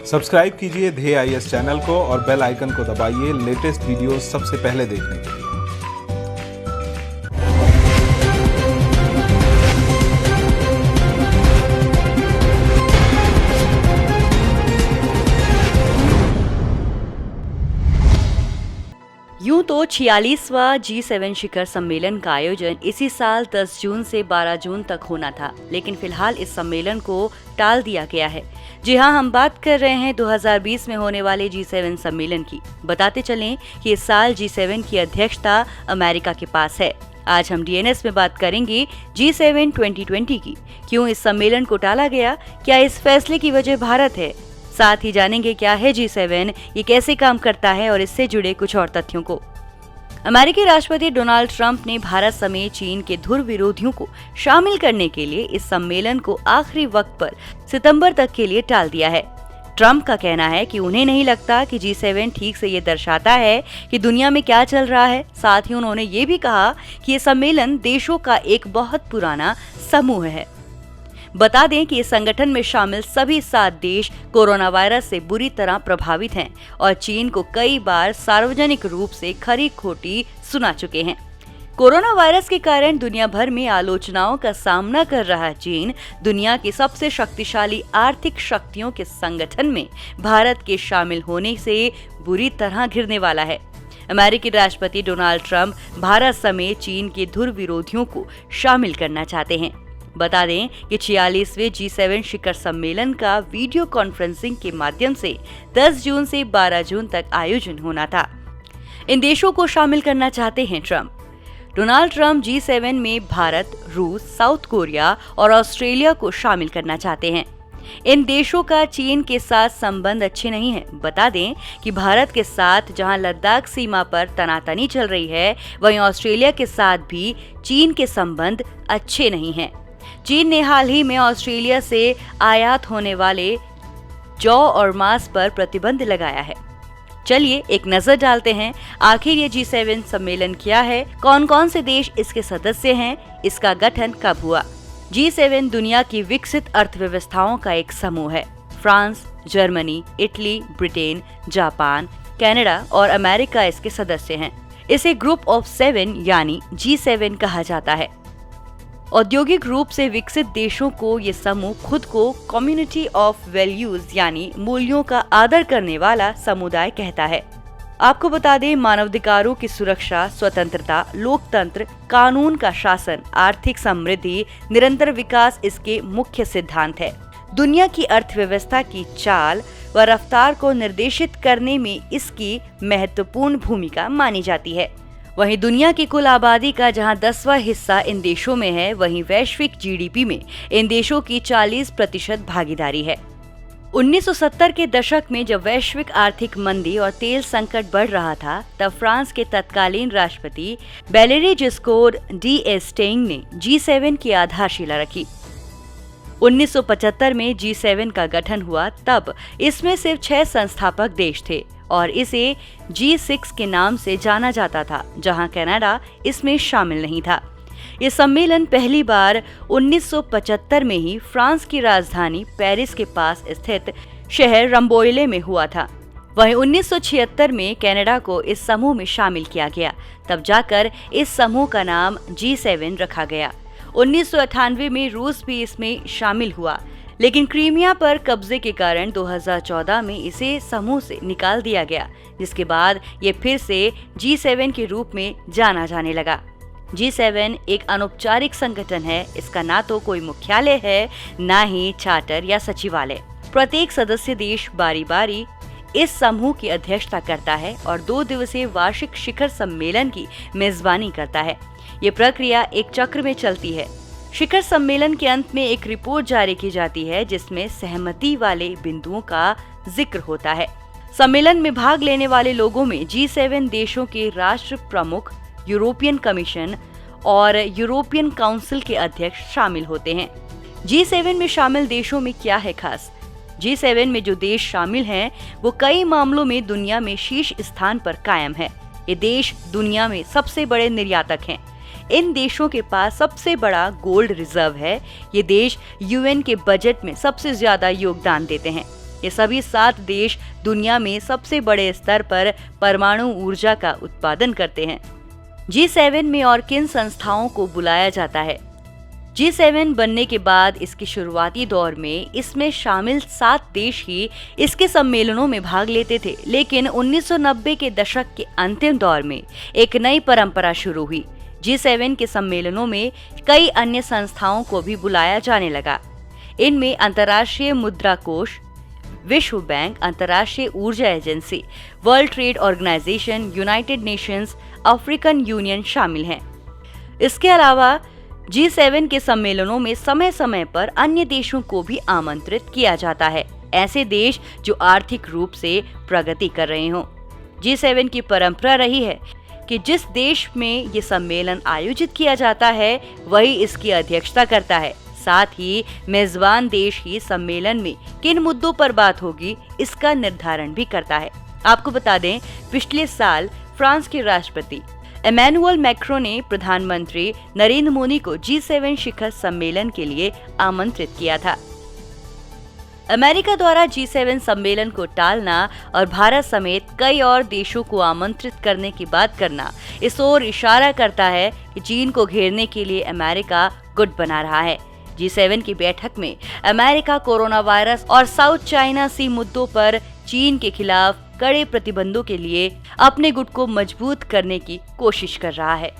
Subscribe कीजिए ध्येय IAS channel को और बेल आइकन को दबाइए लेटेस्ट वीडियो सबसे पहले देखने के लिए। यूं तो 46वां G7 शिखर सम्मेलन का आयोजन इसी साल 10 जून से 12 जून तक होना था, लेकिन फिलहाल इस सम्मेलन को टाल दिया गया है। जी हां, हम बात कर रहे हैं 2020 में होने वाले G7 सम्मेलन की। बताते चलें कि इस साल G7 की अध्यक्षता अमेरिका के पास है। आज हम DNS में बात करेंगे G7 2020 की। क्यों इस सम्मेलन को टाला गया, क्या इस फैसले की वजह भारत है? साथ ही जानेंगे क्या है G7, ये कैसे काम करता है और इससे जुड़े कुछ और तथ्यों को। अमेरिकी राष्ट्रपति डोनाल्ड ट्रंप ने भारत समेत चीन के धुर विरोधियों को शामिल करने के लिए इस सम्मेलन को आखिरी वक्त पर सितंबर तक के लिए टाल दिया है। ट्रंप का कहना है कि उन्हें नहीं लगता कि G7 ठीक से ये दर्शाता है कि दुनिया में क्या चल रहा है। साथ ही उन्होंने ये भी कहा कि ये सम्मेलन देशों का एक बहुत पुराना समूह है। बता दें कि इस संगठन में शामिल सभी 7 देश कोरोना वायरस से बुरी तरह प्रभावित हैं और चीन को कई बार सार्वजनिक रूप से खरी खोटी सुना चुके हैं। कोरोना वायरस के कारण दुनिया भर में आलोचनाओं का सामना कर रहा चीन दुनिया की सबसे शक्तिशाली आर्थिक शक्तियों के संगठन में भारत के शामिल होने से बुरी तरह घिरने वाला है। अमेरिकी राष्ट्रपति डोनाल्ड ट्रंप भारत समेत चीन के धुर विरोधियों को शामिल करना चाहते हैं। बता दें कि 46वें G7 शिखर सम्मेलन का वीडियो कॉन्फ्रेंसिंग के माध्यम से 10 जून से 12 जून तक आयोजन होना था। इन देशों को शामिल करना चाहते हैं ट्रंप। डोनाल्ड ट्रंप G7 में भारत, रूस, साउथ कोरिया और ऑस्ट्रेलिया को शामिल करना चाहते हैं। इन देशों का चीन के साथ संबंध अच्छे नहीं है। बता दें कि भारत के साथ जहां लद्दाख सीमा पर तनातनी चल रही है, वहीं ऑस्ट्रेलिया के साथ भी चीन के संबंध अच्छे नहीं हैं। चीन ने हाल ही में ऑस्ट्रेलिया से आयात होने वाले जौ और मांस पर प्रतिबंध लगाया है। चलिए एक नजर डालते हैं आखिर ये G7 सम्मेलन क्या है, कौन कौन से देश इसके सदस्य हैं, इसका गठन कब हुआ। G7 दुनिया की विकसित अर्थव्यवस्थाओं का एक समूह है। France, Germany, Italy, Britain, Japan, Canada और अमेरिका इसके सदस्य हैं। इसे ग्रुप ऑफ 7 यानी G7 कहा जाता है। औद्योगिक रूप से विकसित देशों को ये समूह खुद को कम्युनिटी ऑफ वैल्यूज यानी मूल्यों का आदर करने वाला समुदाय कहता है। आपको बता दें, मानवाधिकारों की सुरक्षा, स्वतंत्रता, लोकतंत्र, कानून का शासन, आर्थिक समृद्धि, निरंतर विकास इसके मुख्य सिद्धांत है। दुनिया की अर्थव्यवस्था की चाल व रफ्तार को निर्देशित करने में इसकी महत्वपूर्ण भूमिका मानी जाती है। वहीं दुनिया की कुल आबादी का जहां 10वां हिस्सा इन देशों में है, वहीं वैश्विक GDP में इन देशों की 40% भागीदारी है। 1970 के दशक में जब वैश्विक आर्थिक मंदी और तेल संकट बढ़ रहा था, तब फ्रांस के तत्कालीन राष्ट्रपति वैलेरी जिस्कोर d'Estaing ने G7 की आधारशिला रखी। 1975 में G7 का गठन हुआ, तब इसमें सिर्फ 6 संस्थापक देश थे और इसे G6 के नाम से जाना जाता था, जहां कनाडा इसमें शामिल नहीं था। ये सम्मेलन पहली बार 1975 में ही फ्रांस की राजधानी पेरिस के पास स्थित शहर रम्बोइले में हुआ था। वहीं 1976 में कनाडा को इस समूह में शामिल किया गया, तब जाकर इस समूह का नाम G7 रखा गया। 1998 में रूस भी इसमें शामिल हुआ, लेकिन क्रीमिया पर कब्जे के कारण 2014 में इसे समूह से निकाल दिया गया, जिसके बाद ये फिर से G7 के रूप में जाना जाने लगा। G7 एक अनौपचारिक संगठन है। इसका ना तो कोई मुख्यालय है, ना ही चार्टर या सचिवालय। प्रत्येक सदस्य देश बारी बारी इस समूह की अध्यक्षता करता है और 2 दिवसीय वार्षिक शिखर सम्मेलन की मेजबानी करता है। ये प्रक्रिया एक चक्र में चलती है। शिखर सम्मेलन के अंत में एक रिपोर्ट जारी की जाती है, जिसमें सहमति वाले बिंदुओं का जिक्र होता है। सम्मेलन में भाग लेने वाले लोगों में G7 देशों के राष्ट्र प्रमुख, यूरोपियन कमीशन और यूरोपियन काउंसिल के अध्यक्ष शामिल होते हैं। G7 में शामिल देशों में क्या है खास? G7 में जो देश शामिल हैं, वो कई मामलों में दुनिया में शीर्ष स्थान पर कायम है। ये देश दुनिया में सबसे बड़े निर्यातक हैं। इन देशों के पास सबसे बड़ा गोल्ड रिजर्व है। ये देश UN के बजट में सबसे ज्यादा योगदान देते हैं। ये सभी 7 देश दुनिया में सबसे बड़े स्तर पर परमाणु ऊर्जा का उत्पादन करते हैं। G7 में और किन संस्थाओं को बुलाया जाता है? G7 बनने के बाद इसके शुरुआती दौर में इसमें शामिल 7 देश ही इसके सम्मेलनों में भाग लेते थे, लेकिन 1990 के दशक के अंतिम दौर में एक नई परंपरा शुरू हुई। G7 के सम्मेलनों में कई अन्य संस्थाओं को भी बुलाया जाने लगा। इनमें अंतर्राष्ट्रीय मुद्रा कोष, विश्व बैंक, अंतर्राष्ट्रीय ऊर्जा agency, World Trade Organization, United Nations, African Union शामिल हैं। इसके अलावा G7 के सम्मेलनों में समय समय पर अन्य देशों को भी आमंत्रित किया जाता है, ऐसे देश जो आर्थिक रूप से प्रगति कर रहे हों। G7 की परंपरा रही है कि जिस देश में ये सम्मेलन आयोजित किया जाता है वही इसकी अध्यक्षता करता है। साथ ही मेजबान देश ही सम्मेलन में किन मुद्दों पर बात होगी इसका निर्धारण भी करता है। आपको बता दें, पिछले साल फ्रांस के राष्ट्रपति इमैनुअल मैक्रों ने प्रधानमंत्री नरेंद्र मोदी को G7 शिखर सम्मेलन के लिए आमंत्रित किया था। अमेरिका द्वारा G7 सम्मेलन को टालना और भारत समेत कई और देशों को आमंत्रित करने की बात करना इस ओर इशारा करता है कि चीन को घेरने के लिए अमेरिका गुट बना रहा है। G7 की बैठक में अमेरिका कोरोना वायरस और साउथ चाइना सी मुद्दों पर चीन के खिलाफ कड़े प्रतिबंधों के लिए अपने गुट को मजबूत करने की कोशिश कर रहा है।